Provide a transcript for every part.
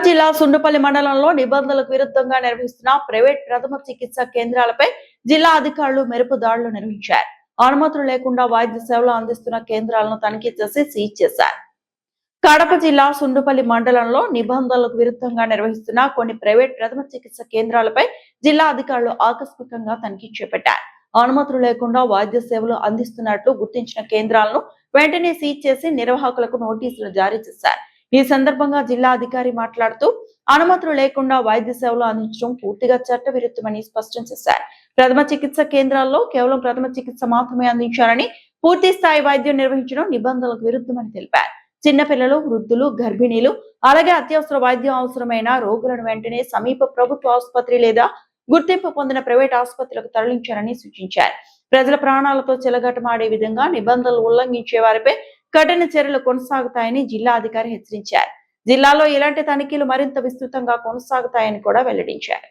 జిల్లా సుండుపల్లి మండలంలో నిబంధనలకు విరుద్ధంగా నిర్వహిస్తున్న ప్రైవేట్ ప్రథమ చికిత్స కేంద్రాలపై జిల్లా అధికారులు మెరుపు దాడులు నిర్వహించారు. అనుమతులు లేకుండా వైద్య సేవలు అందిస్తున్న కేంద్రాలను తనిఖీ చేసి సీజ్ చేశారు. కడప జిల్లా సుండుపల్లి మండలంలో నిబంధనలకు విరుద్ధంగా నిర్వహిస్తున్న కొన్ని ప్రైవేట్ ప్రథమ చికిత్స కేంద్రాలపై జిల్లా అధికారులు ఆకస్మికంగా తనిఖీ చేపట్టారు. అనుమతులు లేకుండా వైద్య సేవలు అందిస్తున్నట్లు గుర్తించిన కేంద్రాలను వెంటనే సీజ్ చేసి నిర్వాహకులకు నోటీసులు జారీ చేశారు. ఈ సందర్భంగా జిల్లా అధికారి మాట్లాడుతూ అనుమతులు లేకుండా వైద్య సేవలు అందించడం పూర్తిగా చట్టవిరుద్ధమని స్పష్టం చేశారు. ప్రథమ చికిత్స కేంద్రాల్లో కేవలం ప్రథమ చికిత్స మాత్రమే అందించారని, పూర్తి స్థాయి వైద్యం నిర్వహించడం నిబంధనలకు విరుద్ధమని తెలిపారు. చిన్నపిల్లలు, వృద్ధులు, గర్భిణీలు, అలాగే అత్యవసర వైద్యం అవసరమైన రోగులను వెంటనే సమీప ప్రభుత్వ ఆసుపత్రి లేదా గుర్తింపు పొందిన ప్రైవేట్ ఆసుపత్రులకు తరలించారని సూచించారు. ప్రజల ప్రాణాలతో చెలగాటమాడే విధంగా నిబంధనలు ఉల్లంఘించే వారిపై కఠిన చర్యలు కొనసాగుతాయని జిల్లా అధికారి హెచ్చరించారు. జిల్లాలో ఇలాంటి తనిఖీలు మరింత విస్తృతంగా కొనసాగుతాయని కూడా వెల్లడించారు.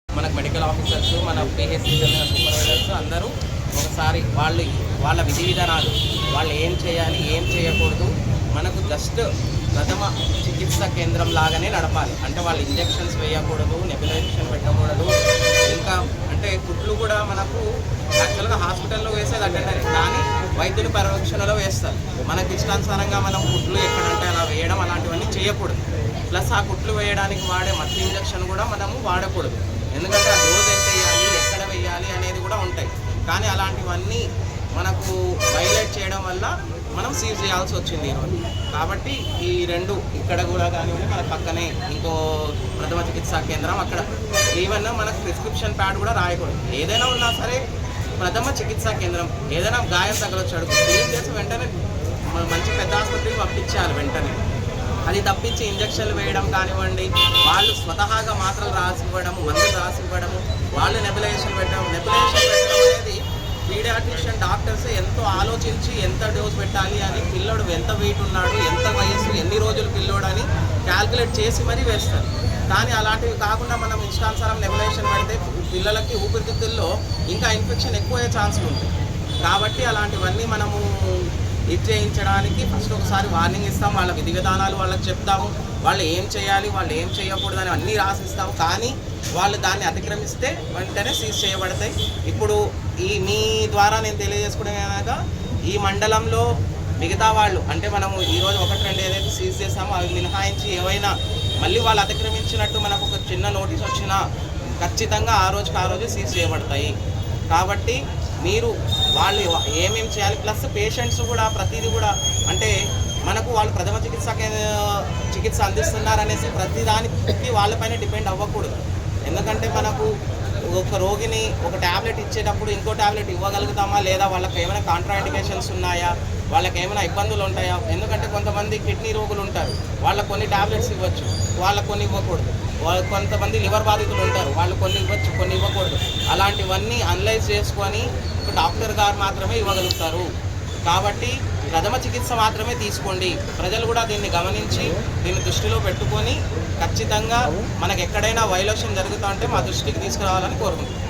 మనకు మెడికల్ ఆఫీసర్స్, మన పిహెచ్సి సూపర్వైజర్స్ అందరూ ఒకసారి వాళ్ళ విధి విధానాలు, వాళ్ళు ఏం చేయాలి, ఏం చేయకూడదు, మనకు జస్ట్ ప్రథమ చికిత్స కేంద్రం లాగానే నడపాలి. అంటే వాళ్ళు ఇంజెక్షన్స్ వేయకూడదు, నెబులైజేషన్ పెట్టకూడదు. ఇంకా అంటే కుట్లు కూడా మనకు యాక్చువల్గా హాస్పిటల్లో వేసేది అటెండరే, కానీ వైద్యులు పర్యవేక్షణలో వేస్తారు. మనకు ఇష్టానుసారంగా మనం కుట్లు ఎక్కడంటే అలా వేయడం అలాంటివన్నీ చేయకూడదు. ప్లస్ ఆ కుట్లు వేయడానికి వాడే మత్తు ఇంజెక్షన్ కూడా మనము వాడకూడదు. ఎందుకంటే ఆ డోస్ ఎంత వేయాలి, ఎక్కడ వేయాలి అనేది కూడా ఉంటాయి. కానీ అలాంటివన్నీ మనకు వైలేట్ చేయడం వల్ల మనం సీజ్ చేయాల్సి వచ్చింది ఈరోజు. కాబట్టి ఈ రెండు ఇక్కడ కూడా కానివ్వండి, మన పక్కనే ఇంకో ప్రథమ చికిత్సా కేంద్రం, అక్కడ ఈవెన్ మనకు ప్రిస్క్రిప్షన్ ప్యాడ్ కూడా రాయకూడదు. ఏదైనా ఉన్నా సరే ప్రథమ చికిత్సా కేంద్రం, ఏదైనా గాయం తగలొచ్చాడు క్లీన్ చేసి వెంటనే మంచి పెద్ద ఆసుపత్రికి పంపించాలి వెంటనే. అది తప్పించి ఇంజక్షన్లు వేయడం కానివ్వండి, వాళ్ళు స్వతహాగా మాత్రలు రాసివ్వడము, మందులు రాసివ్వడము, వాళ్ళు నెబులైజేషన్ పెట్టడం అనేది పీడియాట్రిషియన్ డాక్టర్స్ ఎంతో ఆలోచించి ఎంత డోస్ పెట్టాలి అని, పిల్లోడు ఎంత వెయిట్ ఉన్నాడు, ఎంత వయస్సు, ఎన్ని రోజులు పిల్లోడు అని క్యాల్కులేట్ చేసి మరీ వేస్తారు. కానీ అలాంటివి కాకుండా మనం ఇష్టానుసారం నెబులైజేషన్ పెడితే పిల్లలకి ఊపిరితిత్తుల్లో ఇంకా ఇన్ఫెక్షన్ ఎక్కువ ఛాన్సులు ఉంటాయి. కాబట్టి అలాంటివన్నీ మనము ఇది చేయించడానికి ఫస్ట్ ఒకసారి వార్నింగ్ ఇస్తాం, వాళ్ళ విధి విధానాలు వాళ్ళకి చెప్తాము, వాళ్ళు ఏం చేయాలి, వాళ్ళు ఏం చేయకూడదు అని అన్నీ రాసిస్తాము. కానీ వాళ్ళు దాన్ని అతిక్రమిస్తే వెంటనే సీజ్ చేయబడతాయి. ఇప్పుడు మీ ద్వారా నేను తెలియజేసుకునేలాగా ఈ మండలంలో మిగతా వాళ్ళు అంటే మనము ఈరోజు 1-2 ఏదైతే సీజ్ చేస్తామో అవి మినహాయించి ఏవైనా మళ్ళీ వాళ్ళు అతిక్రమించినట్టు మనకు ఒక చిన్న నోటీస్ వచ్చినా ఖచ్చితంగా ఆ రోజు సీజ్ చేయబడతాయి. కాబట్టి మీరు వాళ్ళు ఏమేమి చేయాలి, ప్లస్ పేషెంట్స్ కూడా ప్రతిదీ కూడా అంటే మనకు వాళ్ళు ప్రథమ చికిత్స అందిస్తున్నారనేసి ప్రతిదానికి వాళ్ళపైన డిపెండ్ అవ్వకూడదు. ఎందుకంటే మనకు ఒక రోగిని ఒక ట్యాబ్లెట్ ఇచ్చేటప్పుడు ఇంకో ట్యాబ్లెట్ ఇవ్వగలుగుతామా లేదా, వాళ్ళకి ఏమైనా కాంట్రాఇండికేషన్స్ ఉన్నాయా, వాళ్ళకి ఏమైనా ఇబ్బందులు ఉంటాయా. ఎందుకంటే కొంతమంది కిడ్నీ రోగులు ఉంటారు, వాళ్ళకు కొన్ని ట్యాబ్లెట్స్ ఇవ్వచ్చు, వాళ్ళకు కొన్ని ఇవ్వకూడదు. కొంతమంది లివర్ బాధితులు ఉంటారు, వాళ్ళు కొన్ని ఇవ్వచ్చు, కొన్ని ఇవ్వకూడదు. అలాంటివన్నీ అనలైజ్ చేసుకొని డాక్టర్ గారు మాత్రమే ఇవ్వగలుగుతారు. కాబట్టి ప్రథమ చికిత్స మాత్రమే తీసుకోండి. ప్రజలు కూడా దీన్ని గమనించి దీన్ని దృష్టిలో పెట్టుకొని ఖచ్చితంగా మనకు ఎక్కడైనా వైలేషన్ జరుగుతూ ఉంటే మా దృష్టికి తీసుకురావాలని కోరుకుంటున్నాం.